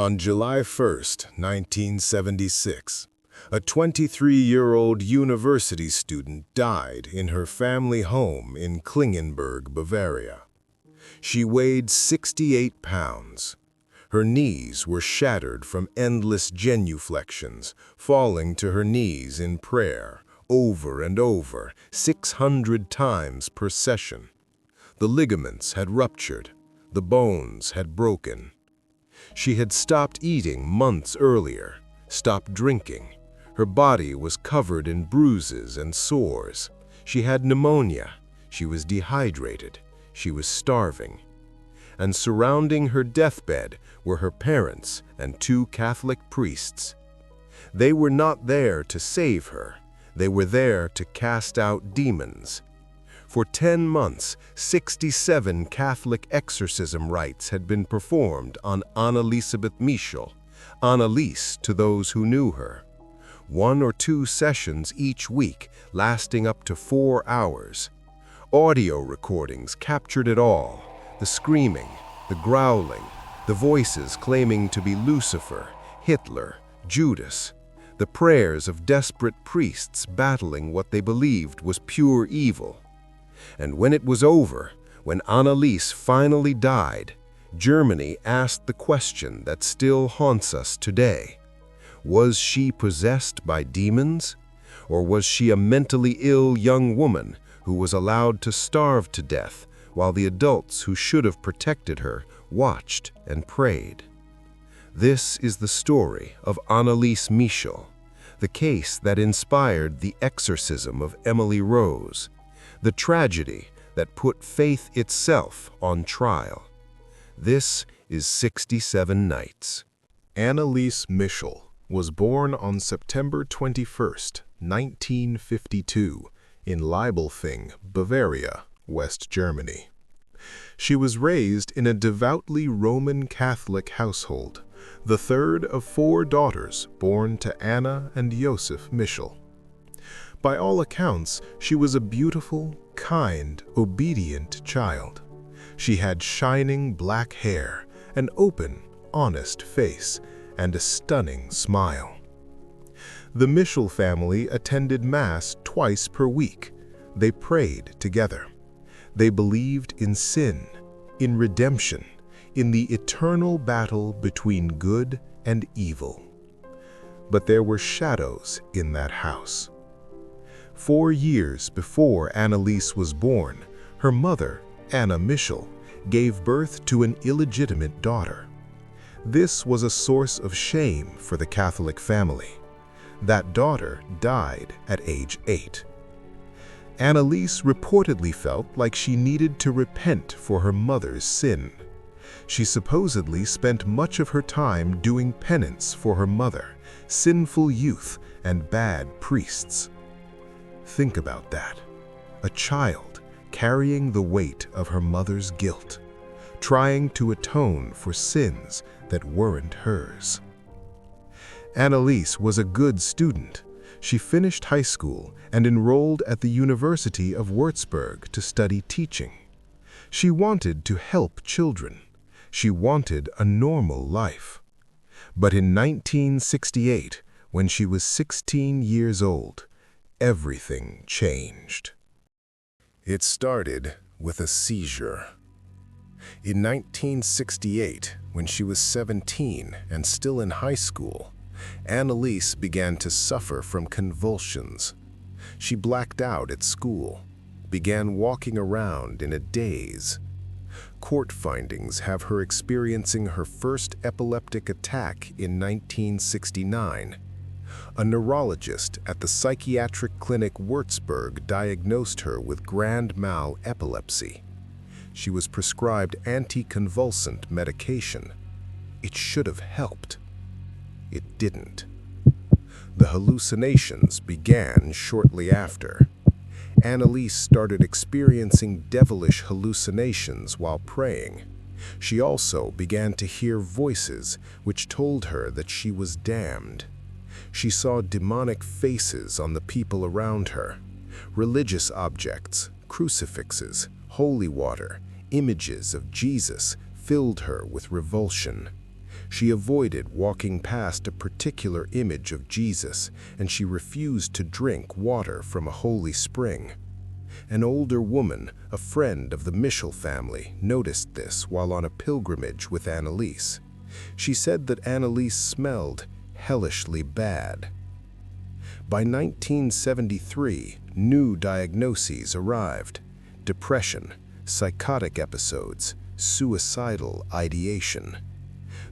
On July 1, 1976, a 23-year-old university student died in her family home in Klingenberg, Bavaria. She weighed 68 pounds. Her knees were shattered from endless genuflections, falling to her knees in prayer, over and over, 600 times per session. The ligaments had ruptured, the bones had broken. She had stopped eating months earlier, stopped drinking. Her body was covered in bruises and sores. She had pneumonia. She was dehydrated. She was starving. And surrounding her deathbed were her parents and 2 Catholic priests. They were not there to save her. They were there to cast out demons. For 10 months, 67 Catholic exorcism rites had been performed on Anneliese Michel, Anneliese to those who knew her. 1 or 2 sessions each week, lasting up to 4 hours. Audio recordings captured it all: the screaming, the growling, the voices claiming to be Lucifer, Hitler, Judas, the prayers of desperate priests battling what they believed was pure evil. And when it was over, when Anneliese finally died, Germany asked the question that still haunts us today. Was she possessed by demons? Or was she a mentally ill young woman who was allowed to starve to death while the adults who should have protected her watched and prayed? This is the story of Anneliese Michel, the case that inspired the Exorcism of Emily Rose, the tragedy that put faith itself on trial. This is 67 Nights. Anneliese Michel was born on September 21, 1952, in Leibelfing, Bavaria, West Germany. She was raised in a devoutly Roman Catholic household, the third of 4 daughters born to Anna and Joseph Michel. By all accounts, she was a beautiful, kind, obedient child. She had shining black hair, an open, honest face, and a stunning smile. The Michel family attended Mass twice per week. They prayed together. They believed in sin, in redemption, in the eternal battle between good and evil. But there were shadows in that house. 4 years before Anneliese was born, her mother, Anna Michel, gave birth to an illegitimate daughter. This was a source of shame for the Catholic family. That daughter died at age 8. Anneliese reportedly felt like she needed to repent for her mother's sin. She supposedly spent much of her time doing penance for her mother, sinful youth, and bad priests. Think about that. A child carrying the weight of her mother's guilt, trying to atone for sins that weren't hers. Anneliese was a good student. She finished high school and enrolled at the University of Würzburg to study teaching. She wanted to help children. She wanted a normal life. But in 1968, when she was 16 years old, everything changed. It started with a seizure. In 1968, when she was 17 and still in high school, Anneliese began to suffer from convulsions. She blacked out at school, began walking around in a daze. Court findings have her experiencing her first epileptic attack in 1969. A neurologist at the psychiatric clinic Würzburg diagnosed her with grand mal epilepsy. She was prescribed anticonvulsant medication. It should have helped. It didn't. The hallucinations began shortly after. Anneliese started experiencing devilish hallucinations while praying. She also began to hear voices which told her that she was damned. She saw demonic faces on the people around her. Religious objects, crucifixes, holy water, images of Jesus filled her with revulsion. She avoided walking past a particular image of Jesus, and she refused to drink water from a holy spring. An older woman, a friend of the Michel family, noticed this while on a pilgrimage with Anneliese. She said that Anneliese smelled hellishly bad. By 1973, new diagnoses arrived: depression, psychotic episodes, suicidal ideation.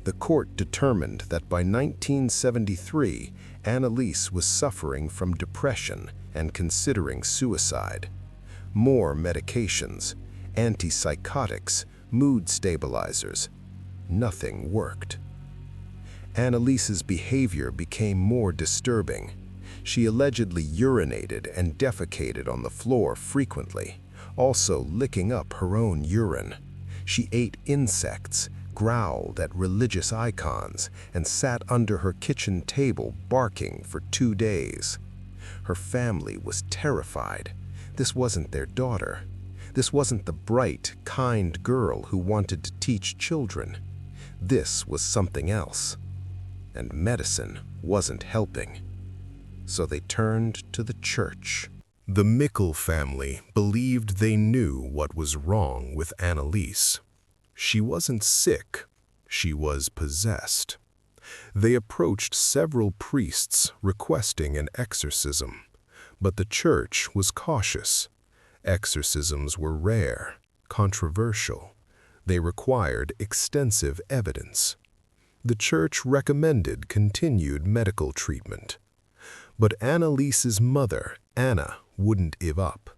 The court determined that by 1973, Anneliese was suffering from depression and considering suicide. More medications, antipsychotics, mood stabilizers. Nothing worked. Anneliese's behavior became more disturbing. She allegedly urinated and defecated on the floor frequently, also licking up her own urine. She ate insects, growled at religious icons, and sat under her kitchen table barking for 2 days. Her family was terrified. This wasn't their daughter. This wasn't the bright, kind girl who wanted to teach children. This was something else. And medicine wasn't helping. So they turned to the church. The Michel family believed they knew what was wrong with Anneliese. She wasn't sick, she was possessed. They approached several priests requesting an exorcism, but the church was cautious. Exorcisms were rare, controversial. They required extensive evidence. The church recommended continued medical treatment. But Anneliese's mother, Anna, wouldn't give up.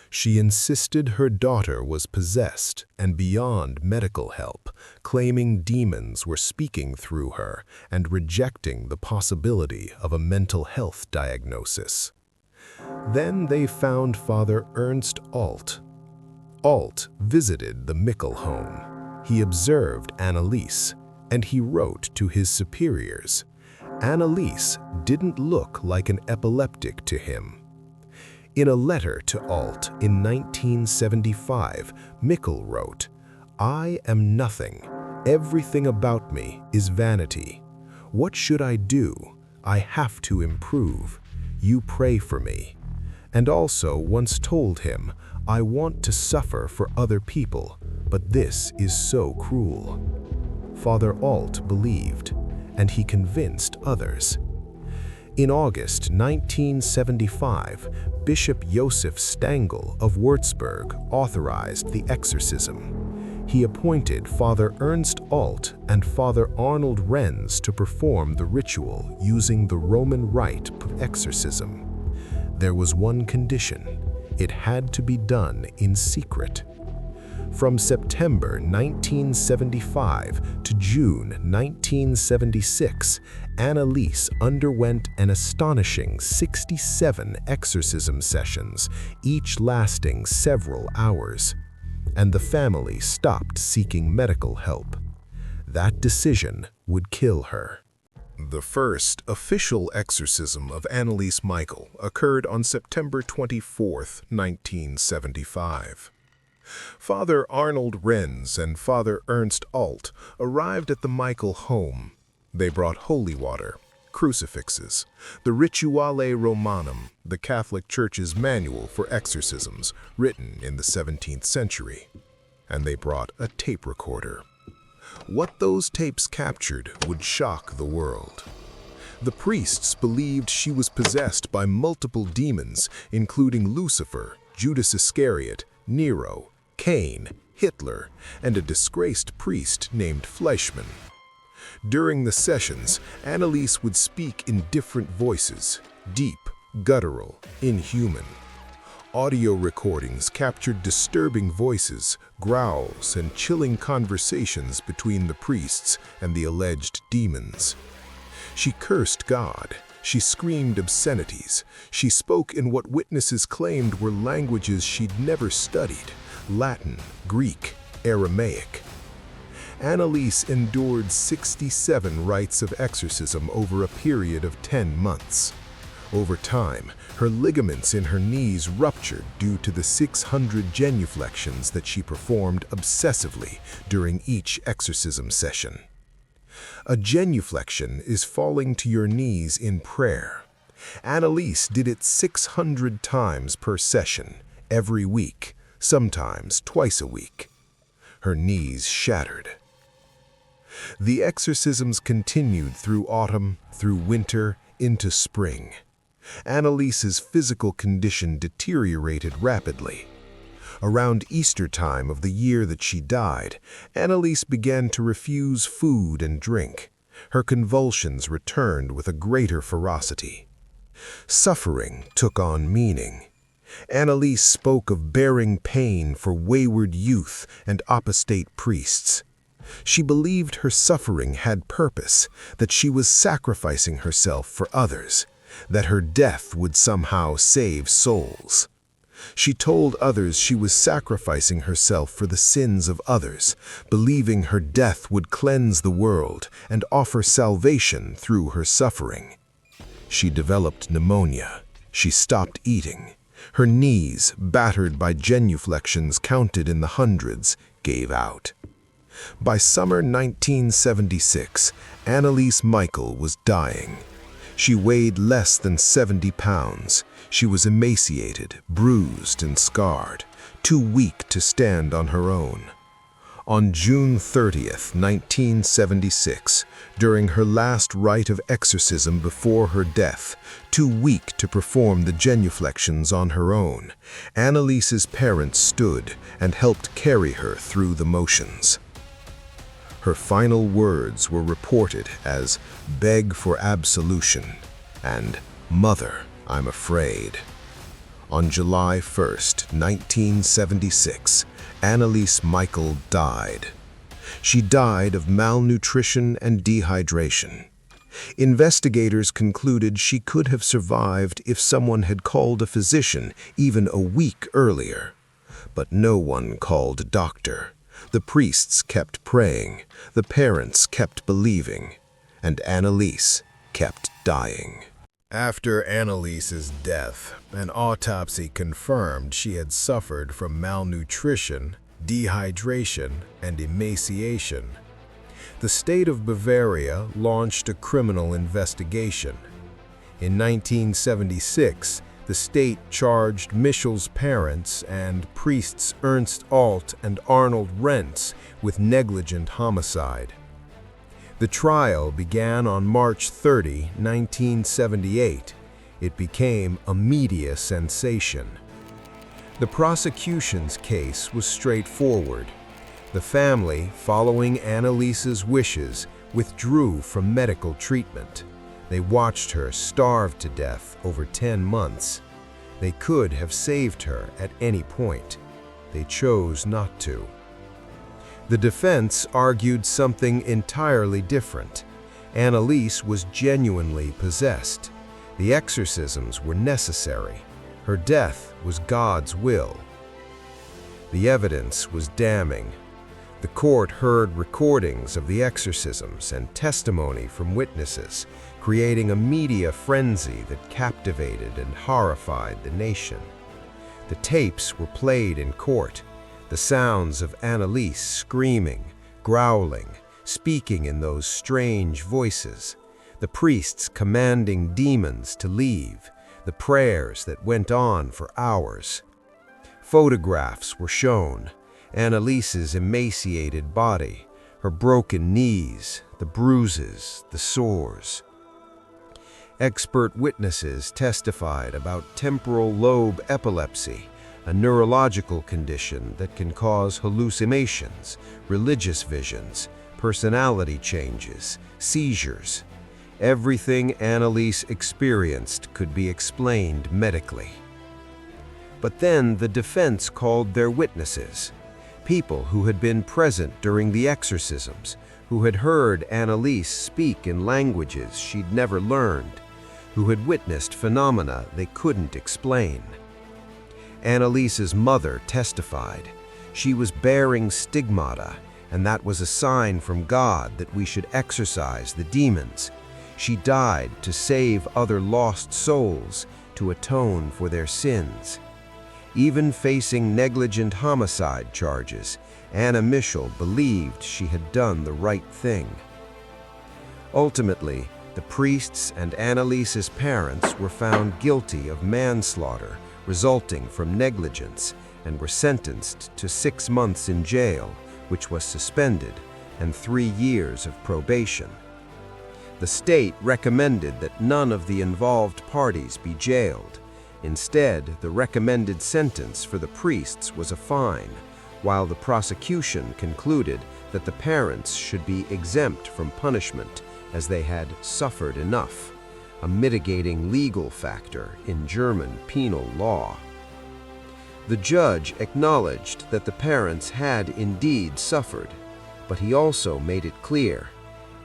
She insisted her daughter was possessed and beyond medical help, claiming demons were speaking through her and rejecting the possibility of a mental health diagnosis. Then they found Father Ernst Alt. Alt visited the Michel home. He observed Anneliese, and he wrote to his superiors. Anneliese didn't look like an epileptic to him. In a letter to Alt in 1975, Michel wrote, "I am nothing. Everything about me is vanity. What should I do? I have to improve. You pray for me." And also once told him, "I want to suffer for other people, but this is so cruel." Father Alt believed, and he convinced others. In August 1975, Bishop Josef Stangl of Würzburg authorized the exorcism. He appointed Father Ernst Alt and Father Arnold Renz to perform the ritual using the Roman rite of exorcism. There was one condition: it had to be done in secret. From September 1975 to June 1976, Anneliese underwent an astonishing 67 exorcism sessions, each lasting several hours. And the family stopped seeking medical help. That decision would kill her. The first official exorcism of Anneliese Michel occurred on September 24, 1975. Father Arnold Renz and Father Ernst Alt arrived at the Michel home. They brought holy water, crucifixes, the Rituale Romanum, the Catholic Church's manual for exorcisms, written in the 17th century. And they brought a tape recorder. What those tapes captured would shock the world. The priests believed she was possessed by multiple demons, including Lucifer, Judas Iscariot, Nero, Cain, Hitler, and a disgraced priest named Fleischmann. During the sessions, Anneliese would speak in different voices: deep, guttural, inhuman. Audio recordings captured disturbing voices, growls, and chilling conversations between the priests and the alleged demons. She cursed God. She screamed obscenities. She spoke in what witnesses claimed were languages she'd never studied: Latin, Greek, Aramaic. Anneliese endured 67 rites of exorcism over a period of 10 months. Over time, her ligaments in her knees ruptured due to the 600 genuflections that she performed obsessively during each exorcism session. A genuflection is falling to your knees in prayer. Anneliese did it 600 times per session, every week, sometimes twice a week. Her knees shattered. The exorcisms continued through autumn, through winter, into spring. Anneliese's physical condition deteriorated rapidly. Around Easter time of the year that she died, Anneliese began to refuse food and drink. Her convulsions returned with a greater ferocity. Suffering took on meaning. Anneliese spoke of bearing pain for wayward youth and apostate priests. She believed her suffering had purpose, that she was sacrificing herself for others, that her death would somehow save souls. She told others she was sacrificing herself for the sins of others, believing her death would cleanse the world and offer salvation through her suffering. She developed pneumonia. She stopped eating. Her knees, battered by genuflections counted in the hundreds, gave out. By summer 1976, Anneliese Michel was dying. She weighed less than 70 pounds. She was emaciated, bruised, and scarred, too weak to stand on her own. On June 30th, 1976, during her last rite of exorcism before her death, too weak to perform the genuflections on her own, Anneliese's parents stood and helped carry her through the motions. Her final words were reported as "beg for absolution" and "Mother, I'm afraid." On July 1st, 1976, Anneliese Michel died. She died of malnutrition and dehydration. Investigators concluded she could have survived if someone had called a physician even a week earlier. But no one called a doctor. The priests kept praying, the parents kept believing, and Anneliese kept dying. After Anneliese's death, an autopsy confirmed she had suffered from malnutrition, dehydration, and emaciation. The state of Bavaria launched a criminal investigation. In 1976, the state charged Michel's parents and priests Ernst Alt and Arnold Rentz with negligent homicide. The trial began on March 30, 1978. It became a media sensation. The prosecution's case was straightforward. The family, following Anneliese's wishes, withdrew from medical treatment. They watched her starve to death over 10 months. They could have saved her at any point. They chose not to. The defense argued something entirely different. Anneliese was genuinely possessed. The exorcisms were necessary. Her death was God's will. The evidence was damning. The court heard recordings of the exorcisms and testimony from witnesses, creating a media frenzy that captivated and horrified the nation. The tapes were played in court, the sounds of Anneliese screaming, growling, speaking in those strange voices, the priests commanding demons to leave, the prayers that went on for hours. Photographs were shown, Anneliese's emaciated body, her broken knees, the bruises, the sores. Expert witnesses testified about temporal lobe epilepsy, a neurological condition that can cause hallucinations, religious visions, personality changes, seizures. Everything Anneliese experienced could be explained medically. But then the defense called their witnesses, people who had been present during the exorcisms, who had heard Anneliese speak in languages she'd never learned, who had witnessed phenomena they couldn't explain. Anneliese's mother testified. She was bearing stigmata, and that was a sign from God that we should exorcise the demons. She died to save other lost souls, to atone for their sins. Even facing negligent homicide charges, Anna Michel believed she had done the right thing. Ultimately, the priests and Annelise's parents were found guilty of manslaughter resulting from negligence and were sentenced to 6 months in jail, which was suspended, and 3 years of probation. The state recommended that none of the involved parties be jailed. Instead, the recommended sentence for the priests was a fine, while the prosecution concluded that the parents should be exempt from punishment as they had suffered enough, a mitigating legal factor in German penal law. The judge acknowledged that the parents had indeed suffered, but he also made it clear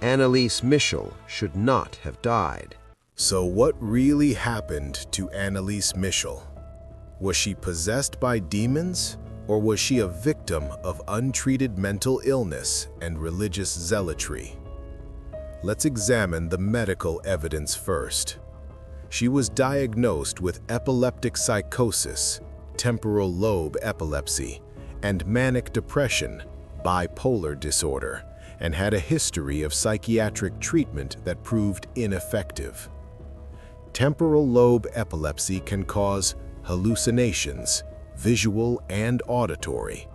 Anneliese Michel should not have died. So what really happened to Anneliese Michel? Was she possessed by demons, or was she a victim of untreated mental illness and religious zealotry? Let's examine the medical evidence first. She was diagnosed with epileptic psychosis, temporal lobe epilepsy, and manic depression, bipolar disorder, and had a history of psychiatric treatment that proved ineffective. Temporal lobe epilepsy can cause hallucinations, visual and auditory,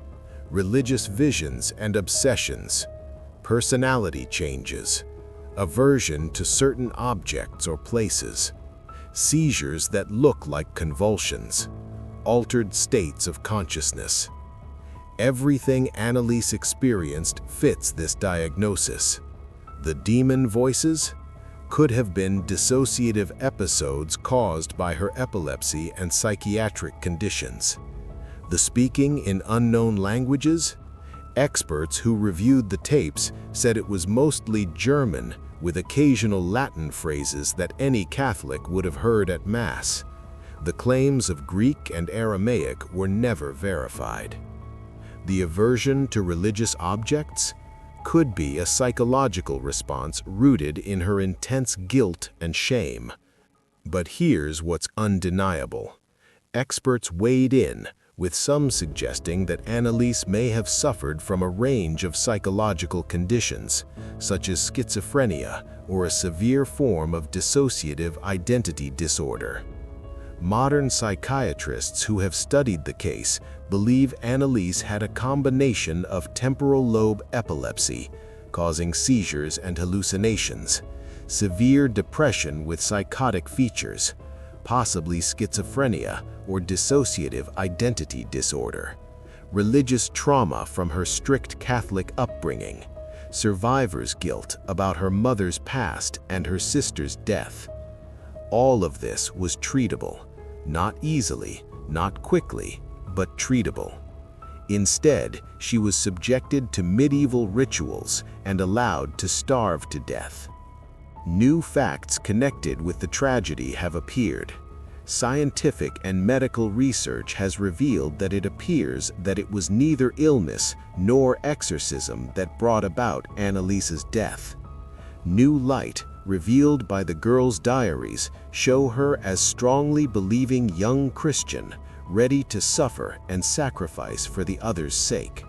religious visions and obsessions, personality changes, aversion to certain objects or places, seizures that look like convulsions, altered states of consciousness. Everything Anneliese experienced fits this diagnosis. The demon voices could have been dissociative episodes caused by her epilepsy and psychiatric conditions. The speaking in unknown languages? Experts who reviewed the tapes said it was mostly German, with occasional Latin phrases that any Catholic would have heard at Mass. The claims of Greek and Aramaic were never verified. The aversion to religious objects could be a psychological response rooted in her intense guilt and shame. But here's what's undeniable. Experts weighed in, with some suggesting that Anneliese may have suffered from a range of psychological conditions, such as schizophrenia or a severe form of dissociative identity disorder. Modern psychiatrists who have studied the case believe Anneliese had a combination of temporal lobe epilepsy, causing seizures and hallucinations, severe depression with psychotic features, possibly schizophrenia or dissociative identity disorder, religious trauma from her strict Catholic upbringing, survivor's guilt about her mother's past and her sister's death. All of this was treatable, not easily, not quickly, but treatable. Instead, she was subjected to medieval rituals and allowed to starve to death. New facts connected with the tragedy have appeared. Scientific and medical research has revealed that it appears that it was neither illness nor exorcism that brought about Anneliese's death. New light, revealed by the girl's diaries, show her as strongly believing young Christian, ready to suffer and sacrifice for the other's sake.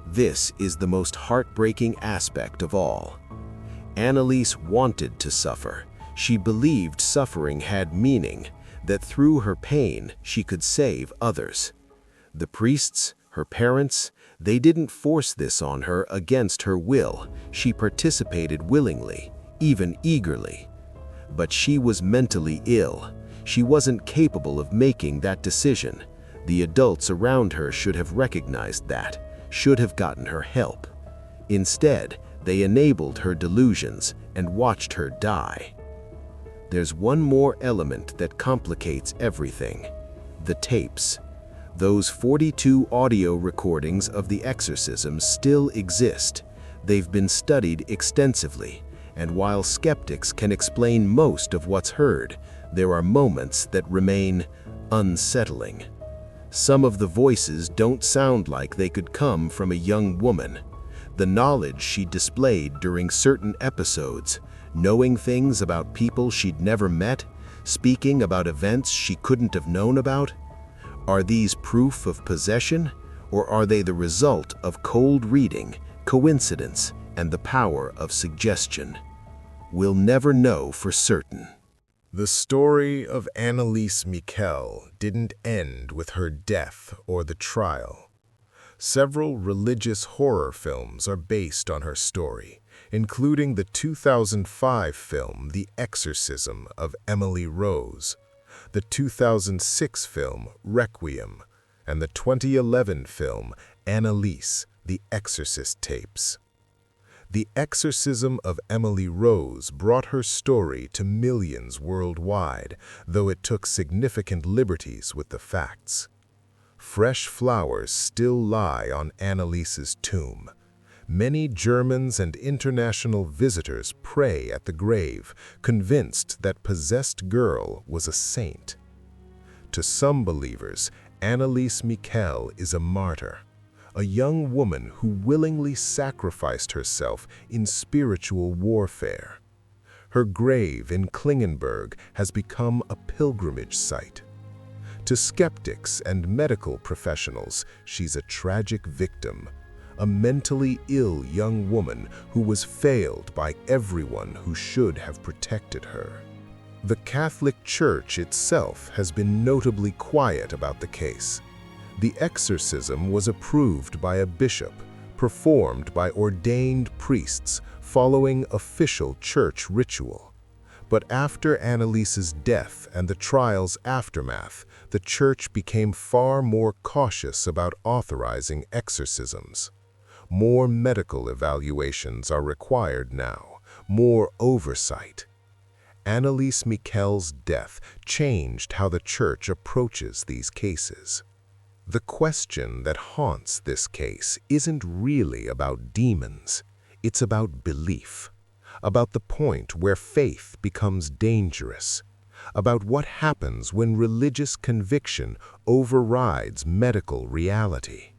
This is the most heartbreaking aspect of all. Anneliese wanted to suffer. She believed suffering had meaning, that through her pain she could save others. The priests, her parents, they didn't force this on her against her will. She participated willingly, even eagerly. But she was mentally ill. She wasn't capable of making that decision. The adults around her should have recognized that, should have gotten her help. Instead, they enabled her delusions and watched her die. There's one more element that complicates everything: the tapes. Those 42 audio recordings of the exorcisms still exist. They've been studied extensively, and while skeptics can explain most of what's heard, there are moments that remain unsettling. Some of the voices don't sound like they could come from a young woman. The knowledge she displayed during certain episodes, knowing things about people she'd never met, speaking about events she couldn't have known about. Are these proof of possession, or are they the result of cold reading, coincidence, and the power of suggestion? We'll never know for certain. The story of Anneliese Michel didn't end with her death or the trial. Several religious horror films are based on her story, including the 2005 film The Exorcism of Emily Rose, the 2006 film Requiem, and the 2011 film Anneliese, The Exorcist Tapes. The Exorcism of Emily Rose brought her story to millions worldwide, though it took significant liberties with the facts. Fresh flowers still lie on Anneliese's tomb. Many Germans and international visitors pray at the grave, convinced that possessed girl was a saint. To some believers, Anneliese Michel is a martyr, a young woman who willingly sacrificed herself in spiritual warfare. Her grave in Klingenberg has become a pilgrimage site. To skeptics and medical professionals, she's a tragic victim, a mentally ill young woman who was failed by everyone who should have protected her. The Catholic Church itself has been notably quiet about the case. The exorcism was approved by a bishop, performed by ordained priests following official church ritual. But after Anneliese's death and the trial's aftermath, the church became far more cautious about authorizing exorcisms. More medical evaluations are required now, more oversight. Anneliese Michel's death changed how the church approaches these cases. The question that haunts this case isn't really about demons, it's about belief. About the point where faith becomes dangerous, about what happens when religious conviction overrides medical reality.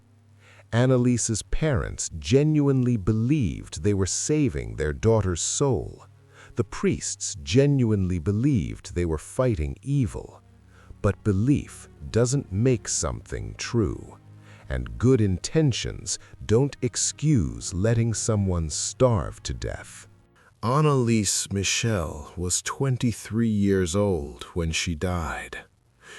Anneliese's parents genuinely believed they were saving their daughter's soul. The priests genuinely believed they were fighting evil. But belief doesn't make something true, and good intentions don't excuse letting someone starve to death. Anneliese Michel was 23 years old when she died.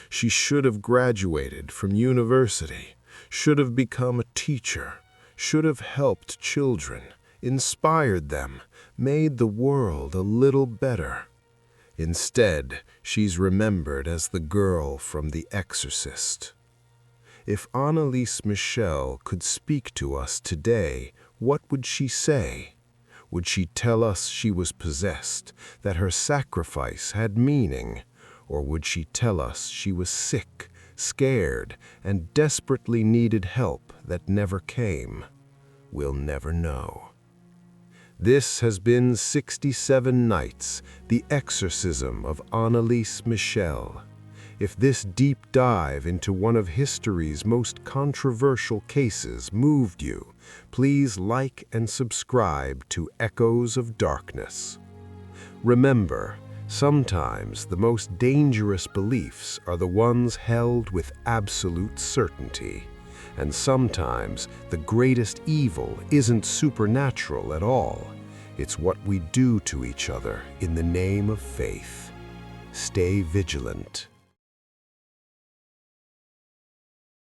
She should have graduated from university, should have become a teacher, should have helped children, inspired them, made the world a little better. Instead, she's remembered as the girl from The Exorcist. If Anneliese Michel could speak to us today, what would she say? Would she tell us she was possessed, that her sacrifice had meaning? Or would she tell us she was sick, scared, and desperately needed help that never came? We'll never know. This has been 67 Nights, The Exorcism of Anneliese Michel. If this deep dive into one of history's most controversial cases moved you, please like and subscribe to Echoes of Darkness. Remember, sometimes the most dangerous beliefs are the ones held with absolute certainty. And sometimes the greatest evil isn't supernatural at all. It's what we do to each other in the name of faith. Stay vigilant.